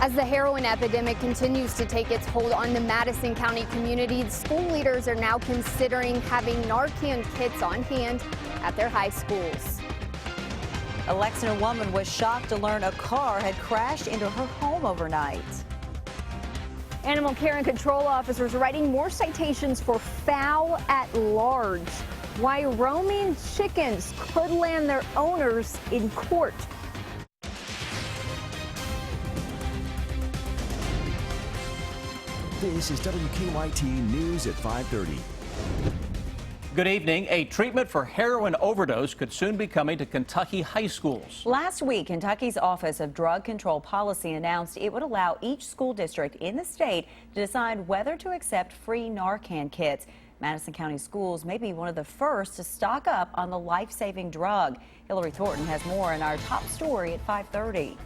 As the heroin epidemic continues to take its hold on the Madison County community, school leaders are now considering having Narcan kits on hand at their high schools. A Lexington woman was shocked to learn a car had crashed into her home overnight. Animal care and control officers writing more citations for foul at large. Why roaming chickens could land their owners in court. This is WKYT News at 5:30. Good evening. A treatment for heroin overdose could soon be coming to Kentucky high schools. Last week, Kentucky's Office of Drug Control Policy announced it would allow each school district in the state to decide whether to accept free Narcan kits. Madison County schools may be one of the first to stock up on the life-saving drug. Hillary Thornton has more in our top story at 5:30.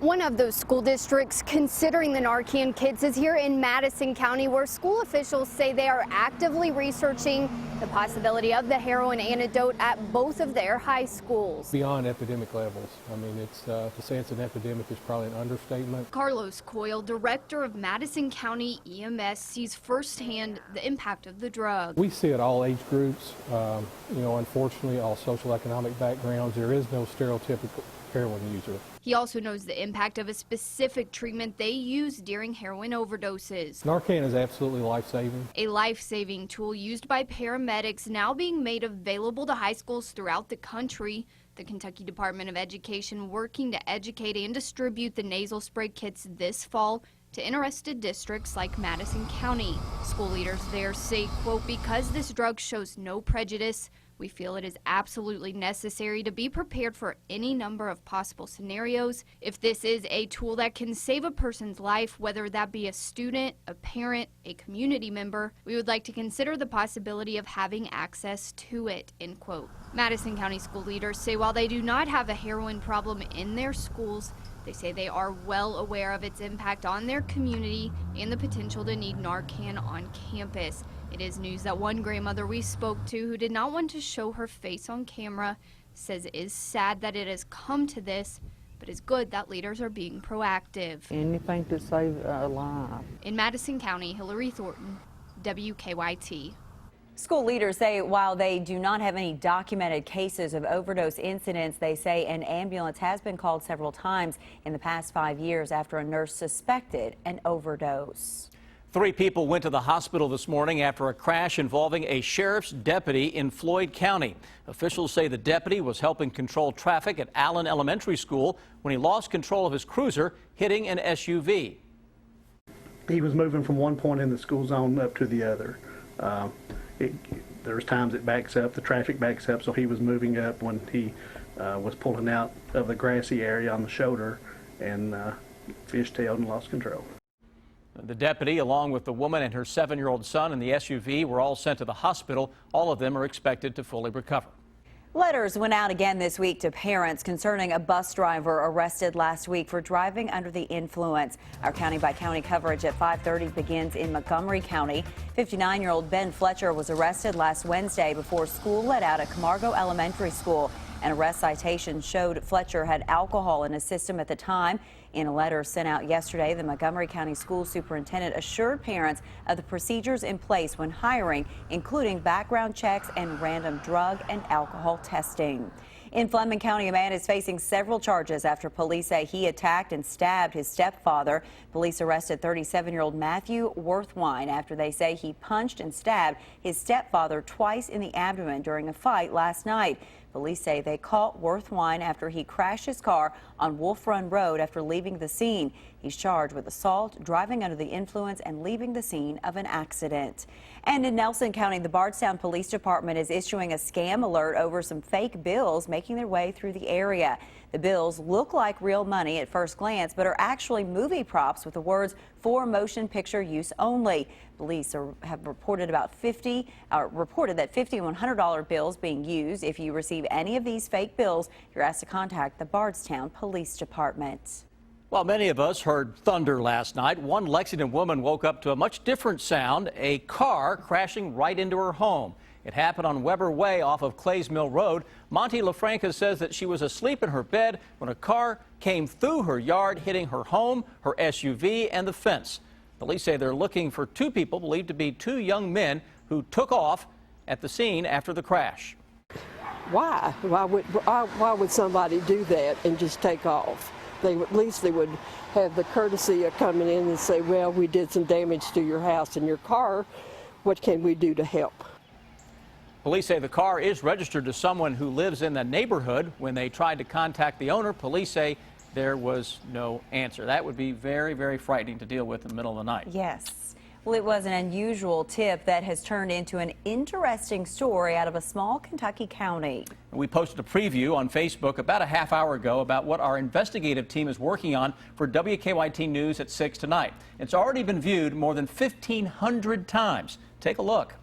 One of those school districts considering the Narcan kits is here in Madison County, where school officials say they are actively researching the possibility of the heroin antidote at both of their high schools. Beyond epidemic levels. I mean, it's to say it's an epidemic is probably an understatement. Carlos Coyle, director of Madison County EMS, sees firsthand the impact of the drug. We see it all age groups, unfortunately, all social economic backgrounds. There is no stereotypical heroin user. He also knows the impact of a specific treatment they use during heroin overdoses. Narcan is absolutely life-saving. A life-saving tool used by paramedics, now being made available to high schools throughout the country. The Kentucky Department of Education working to educate and distribute the nasal spray kits this fall to interested districts like Madison County. School leaders there say, quote, because this drug shows no prejudice, we feel it is absolutely necessary to be prepared for any number of possible scenarios. If this is a tool that can save a person's life, whether that be a student, a parent, a community member, we would like to consider the possibility of having access to it, end quote. Madison County school leaders say while they do not have a heroin problem in their schools, they say they are well aware of its impact on their community and the potential to need Narcan on campus. It is news that one grandmother we spoke to, who did not want to show her face on camera, says it is sad that it has come to this, but it's good that leaders are being proactive. Anything to save a life. In Madison County, Hillary Thornton, WKYT. School leaders say while they do not have any documented cases of overdose incidents, they say an ambulance has been called several times in the past 5 years after a nurse suspected an overdose. 3 people went to the hospital this morning after a crash involving a sheriff's deputy in Floyd County. Officials say the deputy was helping control traffic at Allen Elementary School when he lost control of his cruiser, hitting an SUV. He was moving from one point in the school zone up to the other. There's times it backs up, the traffic backs up, so he was moving up when he was pulling out of the grassy area on the shoulder and fishtailed and lost control. The deputy, along with the woman and her 7-year-old son in the SUV, were all sent to the hospital. All of them are expected to fully recover. Letters went out again this week to parents concerning a bus driver arrested last week for driving under the influence. Our county-by-county coverage at 5:30 begins in Montgomery County. 59-year-old Ben Fletcher was arrested last Wednesday before school let out at Camargo Elementary School. An arrest citation showed Fletcher had alcohol in his system at the time. In a letter sent out yesterday, the Montgomery County School Superintendent assured parents of the procedures in place when hiring, including background checks and random drug and alcohol testing. In Fleming County, a man is facing several charges after police say he attacked and stabbed his stepfather. Police arrested 37-year-old Matthew Worthwine after they say he punched and stabbed his stepfather twice in the abdomen during a fight last night. Police say they caught Worthwine after he crashed his car on Wolf Run Road after leaving the scene. He's charged with assault, driving under the influence, and leaving the scene of an accident. And in Nelson County, the Bardstown Police Department is issuing a scam alert over some fake bills making their way through the area. The bills look like real money at first glance, but are actually movie props with the words "for motion picture use only." Police have reported that $50 and $100 bills being used. If you receive any of these fake bills, you're asked to contact the Bardstown Police Department. While many of us heard thunder last night, one Lexington woman woke up to a much different sound, a car crashing right into her home. It happened on Weber Way off of Clays Mill Road. Monty LaFranca says that she was asleep in her bed when a car came through her yard, hitting her home, her SUV, and the fence. Police say they're looking for two people believed to be two young men who took off at the scene after the crash. Why? Why would somebody do that and just take off? At least they would have the courtesy of coming in and say, well, we did some damage to your house and your car. What can we do to help? Police say the car is registered to someone who lives in the neighborhood. When they tried to contact the owner, police say there was no answer. That would be very, very frightening to deal with in the middle of the night. Yes. Well, it was an unusual tip that has turned into an interesting story out of a small Kentucky county. We posted a preview on Facebook about a half hour ago about what our investigative team is working on for WKYT News at 6 tonight. It's already been viewed more than 1,500 times. Take a look.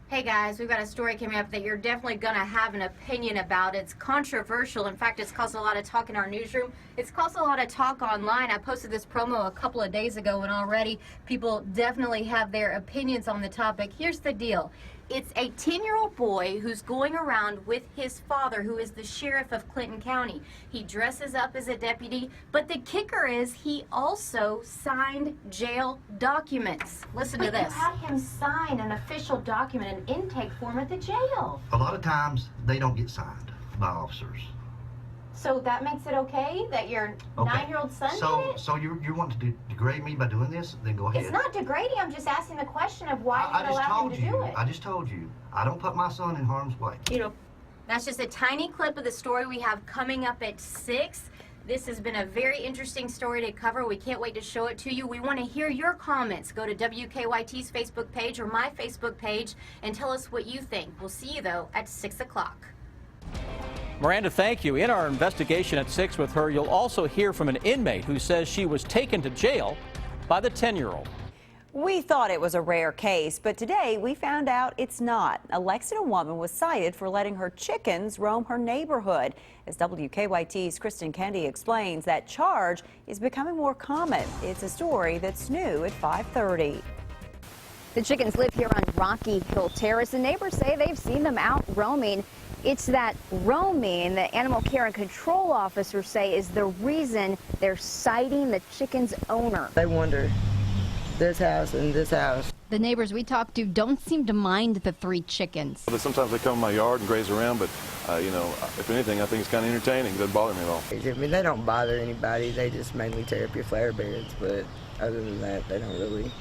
Hey guys, we've got a story coming up that you're definitely going to have an opinion about. It's controversial. In fact, it's caused a lot of talk in our newsroom. It's caused a lot of talk online. I posted this promo a couple of days ago, and already people definitely have their opinions on the topic. Here's the deal. It's a 10-year-old boy who's going around with his father, who is the sheriff of Clinton County. He dresses up as a deputy, but the kicker is he also signed jail documents. Listen to this. You had him sign an official document, an intake form at the jail. A lot of times they don't get signed by officers. So that makes it okay that your 9-year-old son did it? So you want to degrade me by doing this? Then go ahead. It's not degrading. I'm just asking the question of why you would allow him to do it. I just told you. I don't put my son in harm's way. You know, that's just a tiny clip of the story we have coming up at 6. This has been a very interesting story to cover. We can't wait to show it to you. We want to hear your comments. Go to WKYT's Facebook page or my Facebook page and tell us what you think. We'll see you, though, at 6 o'clock. Miranda, thank you. In our investigation at 6 with her, you'll also hear from an inmate who says she was taken to jail by the 10-year-old. We thought it was a rare case, but today we found out it's not. A Lexington woman was cited for letting her chickens roam her neighborhood. As WKYT's Kristen Kennedy explains, that charge is becoming more common. It's a story that's new at 5:30. The chickens live here on Rocky Hill Terrace, and neighbors say they've seen them out roaming. It's that roaming that animal care and control officers say is the reason they're citing the chicken's owner. They wonder, this house and this house. The neighbors we talked to don't seem to mind the 3 chickens. Sometimes they come in my yard and graze around, but, you know, if anything, I think it's kind of entertaining. It doesn't bother me at all. I mean, they don't bother anybody. They just mainly tear up your flower beds, but other than that, they don't really.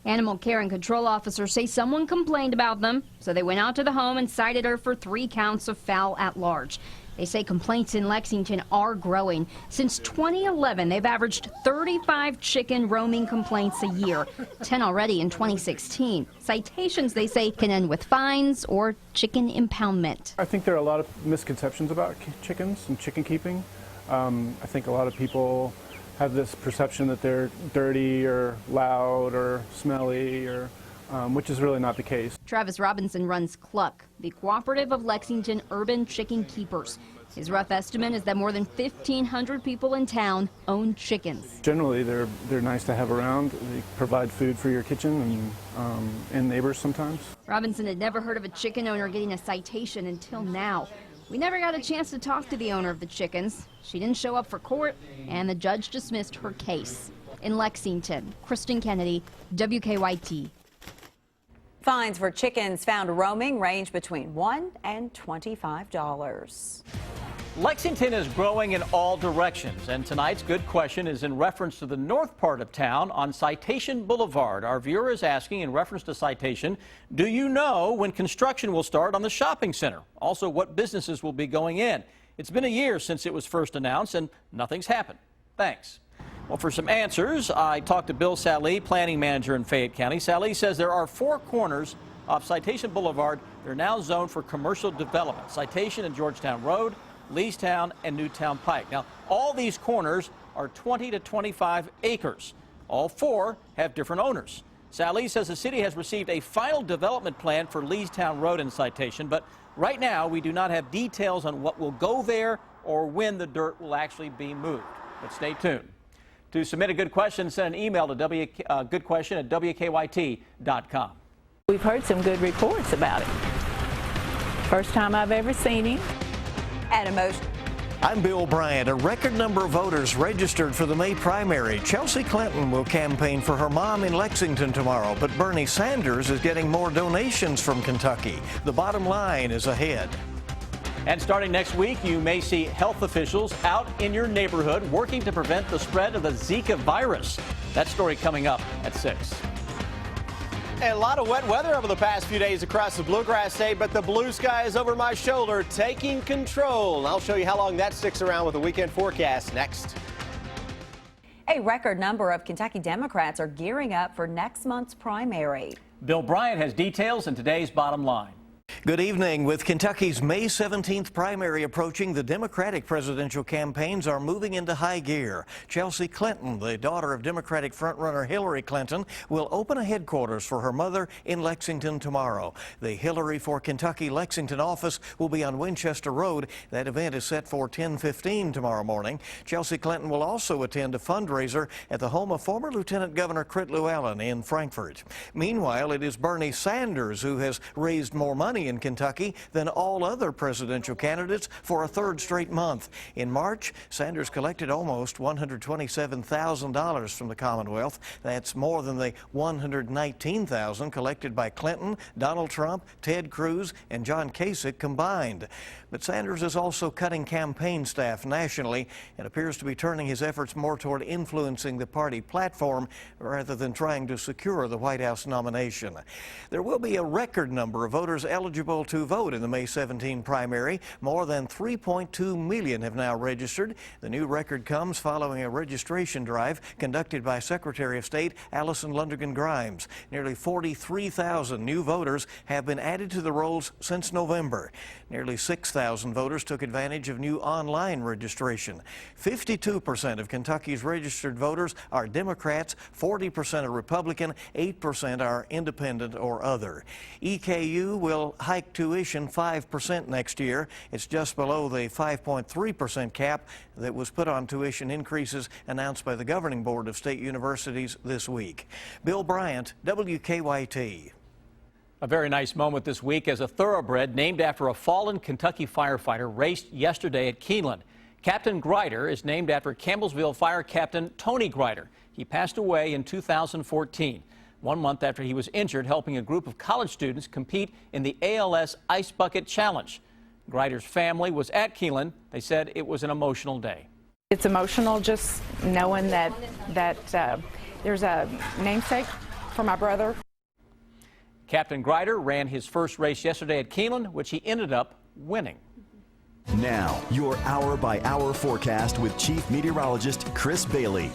Animal care and control officers say someone complained about them, so they went out to the home and cited her for 3 counts of foul at large. They say complaints in Lexington are growing. Since 2011, they've averaged 35 chicken roaming complaints a year, 10 already in 2016. Citations, they say, can end with fines or chicken impoundment. I think there are a lot of misconceptions about chickens and chicken keeping. I think a lot of people have this perception that they're dirty or loud or smelly, or which is really not the case. Travis Robinson runs Cluck, the cooperative of Lexington urban chicken keepers. His rough estimate is that more than 1,500 people in town own chickens. Generally, they're nice to have around. They provide food for your kitchen and neighbors sometimes. Robinson had never heard of a chicken owner getting a citation until now. We never got a chance to talk to the owner of the chickens. She didn't show up for court, and the judge dismissed her case. In Lexington, Kristen Kennedy, WKYT. Fines for chickens found roaming range between $1 and $25. Lexington is growing in all directions, and tonight's good question is in reference to the north part of town on Citation Boulevard. Our viewer is asking, in reference to Citation, do you know when construction will start on the shopping center? Also, what businesses will be going in? It's been a year since it was first announced, and nothing's happened. Thanks. Well, for some answers, I talked to Bill Sallee, planning manager in Fayette County. Sallee says there are 4 corners of Citation Boulevard. They're now zoned for commercial development. Citation and Georgetown Road, Leestown, and Newtown Pike. Now, all these corners are 20 to 25 acres. All 4 have different owners. Sallee says the city has received a final development plan for Leestown Road and Citation, but right now we do not have details on what will go there or when the dirt will actually be moved. But stay tuned. To submit a good question, send an email to goodquestion@wkyt.com. We've heard some good reports about it. First time I've ever seen him. And I'm Bill Bryant. A record number of voters registered for the May primary. Chelsea Clinton will campaign for her mom in Lexington tomorrow, but Bernie Sanders is getting more donations from Kentucky. The bottom line is ahead. And starting next week, you may see health officials out in your neighborhood working to prevent the spread of the Zika virus. That story coming up at 6. A lot of wet weather over the past few days across the Bluegrass State, but the blue sky is over my shoulder taking control. I'll show you how long that sticks around with the weekend forecast next. A record number of Kentucky Democrats are gearing up for next month's primary. Bill Bryant has details in today's bottom line. Good evening. With Kentucky's May 17th primary approaching, the Democratic presidential campaigns are moving into high gear. Chelsea Clinton, the daughter of Democratic frontrunner Hillary Clinton, will open a headquarters for her mother in Lexington tomorrow. The Hillary for Kentucky Lexington office will be on Winchester Road. That event is set for 10:15 tomorrow morning. Chelsea Clinton will also attend a fundraiser at the home of former Lieutenant Governor Crit Llewellyn in Frankfort. Meanwhile, it is Bernie Sanders who has raised more money in Kentucky than all other presidential candidates for a third straight month. In March, Sanders collected almost $127,000 from the Commonwealth. That's more than the $119,000 collected by Clinton, Donald Trump, Ted Cruz, and John Kasich combined. But Sanders is also cutting campaign staff nationally and appears to be turning his efforts more toward influencing the party platform rather than trying to secure the White House nomination. There will be a record number of voters eligible to vote in the May 17 primary. More than 3.2 million have now registered. The new record comes following a registration drive conducted by Secretary of State Allison Lundergan Grimes. Nearly 43,000 new voters have been added to the rolls since November. Nearly 6,000 voters took advantage of new online registration. 52% of Kentucky's registered voters are Democrats, 40% are Republican, 8% are independent or other. EKU will hike tuition 5% next year. It's just below the 5.3% cap that was put on tuition increases announced by the governing board of state universities this week. Bill Bryant, WKYT. A very nice moment this week as a thoroughbred named after a fallen Kentucky firefighter raced yesterday at Keeneland. Captain Grider is named after Campbellsville Fire Captain Tony Grider. He passed away in 2014, 1 month after he was injured helping a group of college students compete in the ALS Ice Bucket Challenge. Grider's family was at Keeneland. They said it was an emotional day. It's emotional just knowing that there's a namesake for my brother. Captain Grider ran his first race yesterday at Keeneland, which he ended up winning. Now, your hour-by-hour forecast with Chief Meteorologist Chris Bailey.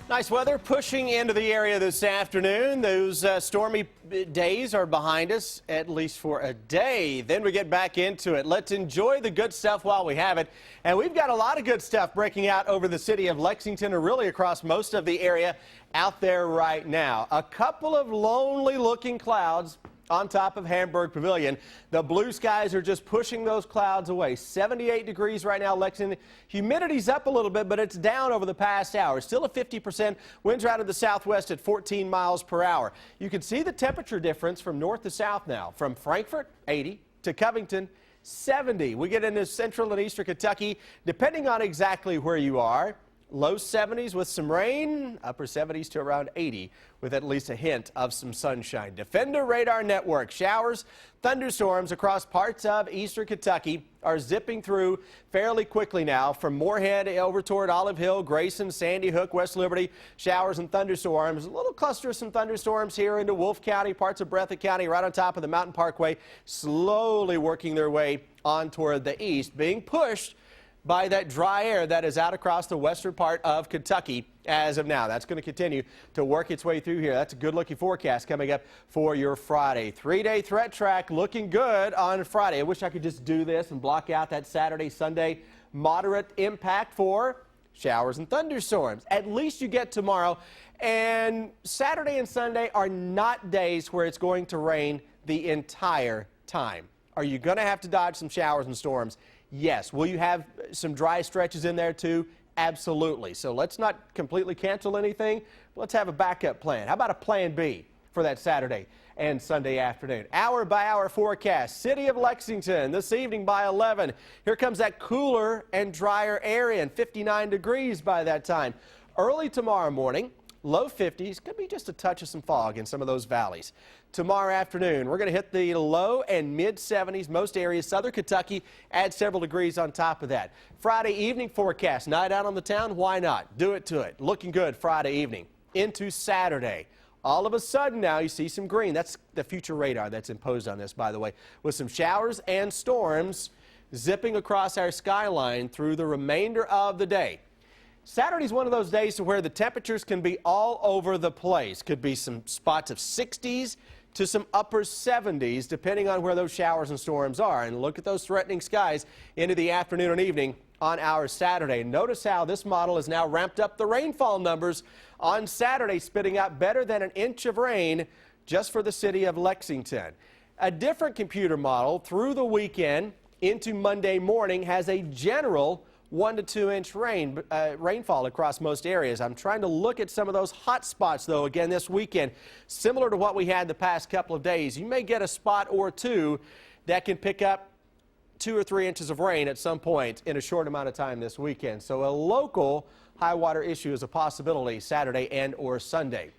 Nice weather pushing into the area this afternoon. Those stormy days are behind us, at least for a day. Then we get back into it. Let's enjoy the good stuff while we have it. And we've got a lot of good stuff breaking out over the city of Lexington and really across most of the area out there right now. A couple of lonely looking clouds on top of Hamburg Pavilion. The blue skies are just pushing those clouds away. 78 degrees right now, Lexington. Humidity's up a little bit, but it's down over the past hour. Still a 50%. Winds are out of the southwest at 14 miles per hour. You can see the temperature difference from north to south now. From Frankfort, 80, to Covington, 70. We get into central and eastern Kentucky, depending on exactly where you are. Low 70s with some rain, upper 70s to around 80 with at least a hint of some sunshine. Defender Radar Network. Showers, thunderstorms across parts of eastern Kentucky are zipping through fairly quickly now from Moorhead over toward Olive Hill, Grayson, Sandy Hook, West Liberty. Showers and thunderstorms. A little cluster of some thunderstorms here into Wolfe County, parts of Breathitt County, right on top of the Mountain Parkway, slowly working their way on toward the east, being pushed by that dry air that is out across the western part of Kentucky as of now. That's going to continue to work its way through here. That's a good-looking forecast coming up for your Friday. 3-day threat track looking good on Friday. I wish I could just do this and block out that Saturday, Sunday moderate impact for showers and thunderstorms. At least you get tomorrow. And Saturday and Sunday are not days where it's going to rain the entire time. Are you going to have to dodge some showers and storms? Yes. Will you have some dry stretches in there too? Absolutely. So let's not completely cancel anything. Let's have a backup plan. How about a plan B for that Saturday and Sunday afternoon. Hour-by-hour forecast. City of Lexington this evening by 11. Here comes that cooler and drier area, and 59 degrees by that time. Early tomorrow morning, low 50s, could be just a touch of some fog in some of those valleys. Tomorrow afternoon, we're going to hit the low and mid 70s. Most areas, southern Kentucky, add several degrees on top of that. Friday evening forecast, night out on the town, why not? Do it to it. Looking good Friday evening. Into Saturday. All of a sudden now you see some green. That's the future radar that's imposed on this, by the way, with some showers and storms zipping across our skyline through the remainder of the day. Saturday's one of those days to where the temperatures can be all over the place. Could be some spots of 60s to some upper 70s, depending on where those showers and storms are. And look at those threatening skies into the afternoon and evening on our Saturday. Notice how this model has now ramped up the rainfall numbers on Saturday, spitting out better than an inch of rain just for the city of Lexington. A different computer model through the weekend into Monday morning has a general 1 to 2 inch rainfall across most areas. I'm trying to look at some of those hot spots, though, again this weekend. Similar to what we had the past couple of days, you may get a spot or two that can pick up 2 or 3 inches of rain at some point in a short amount of time this weekend. So a local high water issue is a possibility Saturday and or Sunday.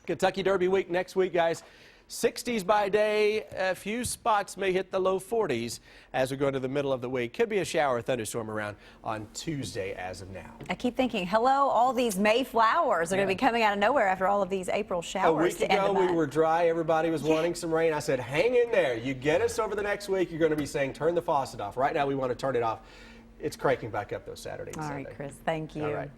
Kentucky Derby week next week, guys. 60s by day, a few spots may hit the low 40s as we go into the middle of the week. Could be a shower or thunderstorm around on Tuesday as of now. I keep thinking, hello, all these May flowers are going to be coming out of nowhere after all of these April showers. A week ago we were dry, everybody was wanting some rain. I said, hang in there. You get us over the next week, you're going to be saying, turn the faucet off. Right now we want to turn it off. It's cranking back up though Saturday and Sunday. All right, Chris, thank you. All right.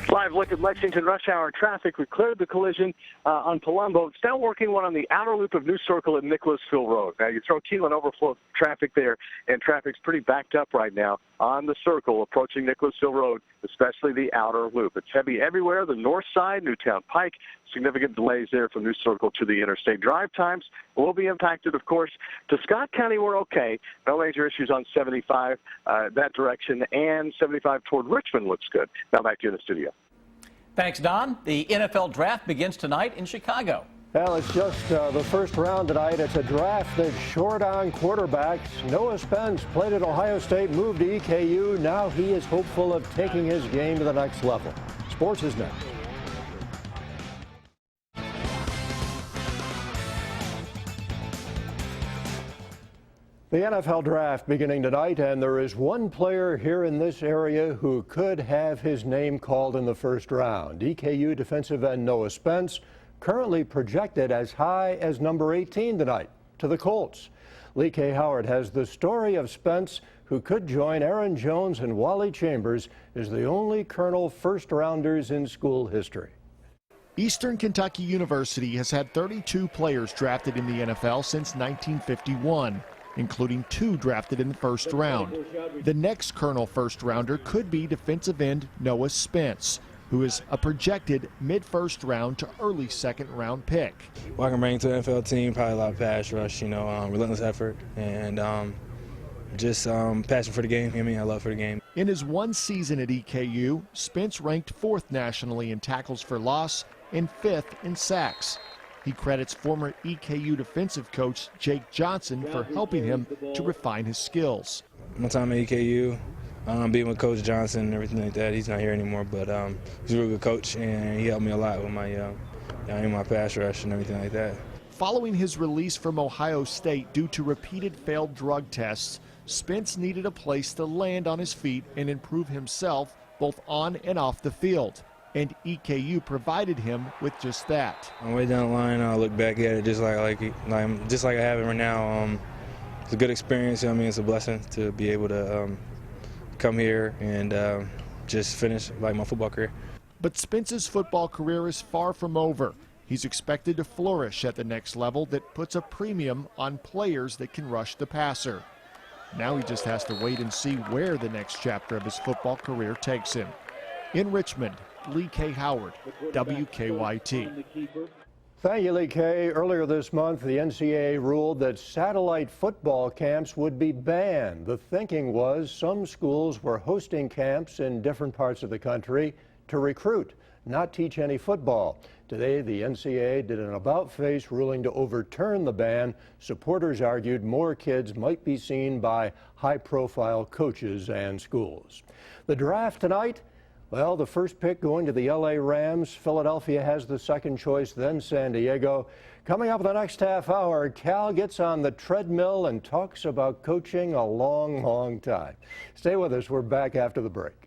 Live look at Lexington rush hour traffic. We cleared the collision on Palumbo. It's now working one on the outer loop of New Circle at Nicholasville Road. Now you throw Keelan overflow traffic there, and traffic's pretty backed up right now on the circle approaching Nicholasville Road, especially the outer loop. It's heavy everywhere. The north side, Newtown Pike, significant delays there from New Circle to the interstate. Drive times will be impacted, of course. To Scott County, we're okay. No major issues on 75 that direction, and 75 toward Richmond looks good. Now back to you in the studio. Thanks, Don. The NFL draft begins tonight in Chicago. Well, it's just the first round tonight. It's a draft that's short on quarterbacks. Noah Spence played at Ohio State, moved to EKU. Now he is hopeful of taking his game to the next level. Sports is next. The NFL draft beginning tonight, and there is one player here in this area who could have his name called in the first round. EKU defensive end Noah Spence, currently projected as high as number 18 tonight to the Colts. Lee K. Howard has the story of Spence, who could join Aaron Jones and Wally Chambers as the only Colonel first-rounders in school history. Eastern Kentucky University has had 32 players drafted in the NFL since 1951. Including 2 drafted in the first round. The next Colonel first-rounder could be defensive end Noah Spence, who is a projected mid-first round to early second-round pick. What I can bring to the NFL team, probably a lot of pass rush, relentless effort, and just passion for the game. I love for the game. In his one season at EKU, Spence ranked 4th nationally in tackles for loss and 5th in sacks. He credits former EKU defensive coach Jake Johnson for helping him to refine his skills. My time at EKU, being with Coach Johnson and everything like that, he's not here anymore, but he's a real good coach, and he helped me a lot with my pass rush and everything like that. Following his release from Ohio State due to repeated failed drug tests, Spence needed a place to land on his feet and improve himself both on and off the field. And EKU provided him with just that. On the way down the line, I look back at it just like I have it right now. It's a good experience. It's a blessing to be able to come here and just finish my football career. But Spence's football career is far from over. He's expected to flourish at the next level that puts a premium on players that can rush the passer. Now he just has to wait and see where the next chapter of his football career takes him. In Richmond, Lee K. Howard, WKYT. Thank you, Lee K. Earlier this month, the NCAA ruled that satellite football camps would be banned. The thinking was some schools were hosting camps in different parts of the country to to recruit, not teach any football. Today, the NCAA did an about-face ruling to overturn the ban. Supporters argued more kids might be seen by high-profile coaches and schools. The draft tonight, well, the first pick going to the LA Rams. Philadelphia has the second choice, then San Diego. Coming up in the next half hour, Cal gets on the treadmill and talks about coaching a long, long time. Stay with us. We're back after the break.